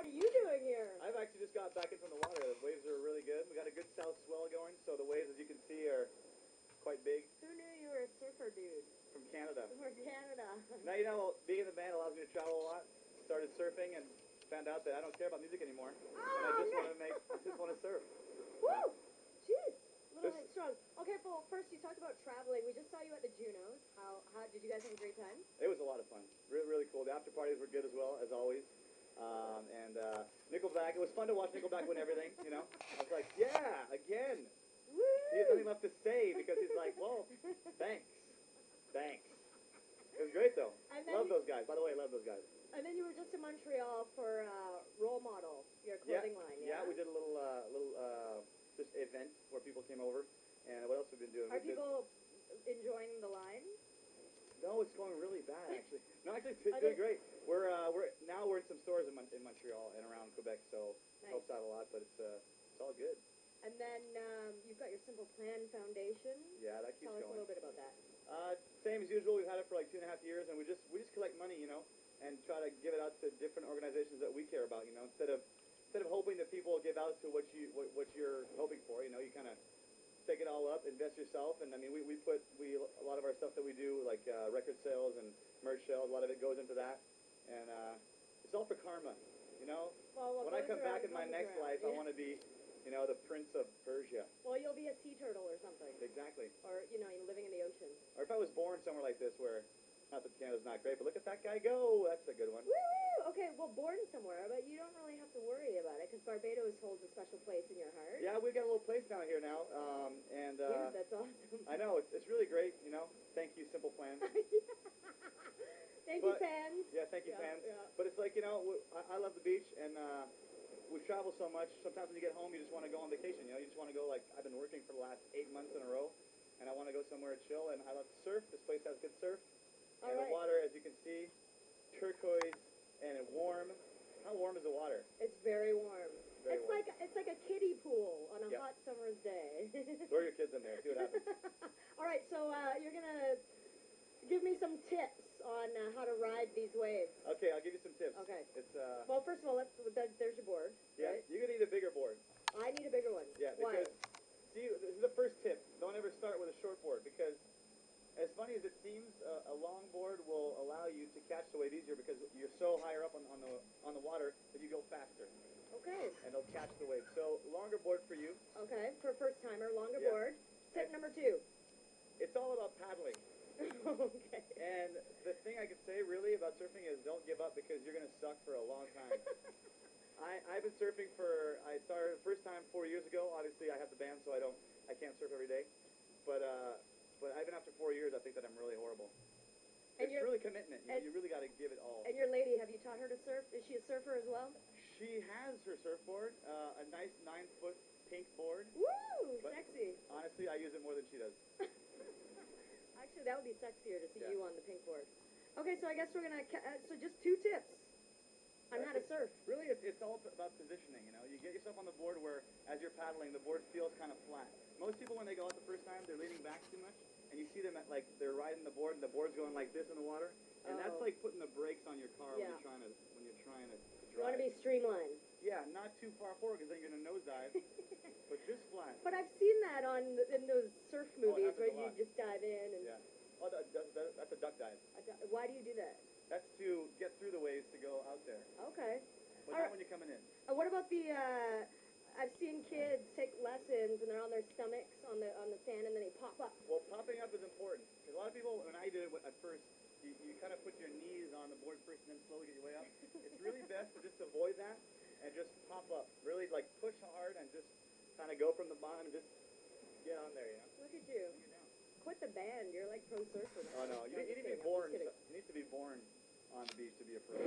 what are you doing here? I've actually just got back in from the water. The waves are really good. We got a good south swell going, so the waves, as you can see, are quite big. Who knew you were a surfer dude? From Canada. From Canada. Now, you know, being in the band allows me to travel a lot. Started surfing and found out that I don't care about music anymore. Oh, and I just want to surf. Woo! Jeez. A little bit strong. Okay, well, first you talked about traveling. We just saw you at the Junos. How did you guys have a great time? It was a lot of fun. Really, really cool. The after parties were good as well, as always. Nickelback, it was fun to watch Nickelback win everything, you know. I was like, yeah, again. Woo! He has nothing left to say because he's like, well, thanks. Thanks. It was great, though. Love those guys. By the way, I love those guys. And then you were just in Montreal for Role Model, your clothing line, yeah? Yeah, we did a little just event where people came over. And what else have we been doing? Are people enjoying the line? No, it's going really bad, actually. No, actually, it's doing great. We're in some stores in Montreal and around Quebec, so it helps out a lot. But it's all good. And then you've got your Simple Plan Foundation. Yeah, that keeps going. Tell us a little bit about that. Same as usual. We've had it for like 2.5 years, and we just collect money, you know, and try to give it out to different organizations that we care about, you know, instead of hoping that people give out to what you're hoping for, you know, you kind of take it all up, invest yourself, and I mean, a lot of our stuff that we do, like record sales and merch sales, a lot of it goes into that, and it's all for karma, you know. Well, when I come back in my next life, I want to be, you know, the Prince of Persia. Well, you'll be a sea turtle or something. Exactly. Or, you know, you're living in the ocean. Or if I was born somewhere like this where, not that Canada's not great, but look at that guy go. That's a good one. Woo! Okay, well, born somewhere, but you don't really have to worry about it, because Barbados holds a special place in your heart. Yeah, we've got a little place down here now. Dude, that's awesome. I know, it's really great, you know. Thank you, Simple Plan. Thank you, fans. Yeah, thank you, fans. Yeah. But it's like, you know, I love the beach, and we travel so much. Sometimes when you get home, you just want to go on vacation, you know. You just want to go, like, I've been working for the last 8 months in a row, and I want to go somewhere chill, and I love to surf. This place has good surf. And the water, as you can see, turquoise and warm. How warm is the water? It's very warm. Very warm. It's like a kiddie pool on a hot summer's day. Throw your kids in there. See what happens. All right, so you're gonna give me some tips on how to ride these waves. Okay, I'll give you some tips. Okay. It's well, first of all, there's your board. Yeah, right? you're gonna need a bigger board. I need a bigger one. Yeah, because see, this is the first tip. Don't ever start with a short board, because as funny as it seems, a long board will allow you to catch the wave easier because you're so higher up on the water that you go faster. Okay. And it'll catch the wave. So longer board for you. Okay, for a first timer, longer board. Tip number 2. It's all about paddling. Okay. And the thing I could say really about surfing is don't give up, because you're going to suck for a long time. I've been surfing I started the first time 4 years ago. Obviously, I have the band, so I can't surf every day. But I've been after 4 years, I think that I'm really horrible. And it's really commitment. You really got to give it all. And your lady, have you taught her to surf? Is she a surfer as well? She has her surfboard, a nice 9-foot pink board. Woo! Sexy. Honestly, I use it more than she does. Actually, that would be sexier to see you on the pink board. Okay, so I guess we're going to... so just 2 tips on how to surf. Really, it's all about positioning, you know. You get yourself on the board where, as you're paddling, the board feels kind of flat. Most people, when they go out the first time, they're leaning back too much, and you see them they're riding the board, and the board's going like this in the water, and that's like putting the brakes on your car when you're trying to drive. You want to be streamlined. Yeah, not too far forward, because then you're going to nosedive, but just flat. But I've seen that in those surf movies where you just dive in. And Oh, that's a duck dive. Why do you do that? That's to get through the waves to go out there. Okay. But not when you're coming in. What about the... I've seen kids take lessons and they're on their stomachs on the sand and then they pop up. Well, popping up is important, because a lot of people, when I did it at first, you kind of put your knees on the board first and then slowly get your way up. It's really best to just avoid that and just pop up. Really, like, push hard and just kind of go from the bottom and just get on there, you know. Look at you. Quit the band. You're like pro surfer now. Oh, no. You need to be born. You need to be born on the beach to be a pro.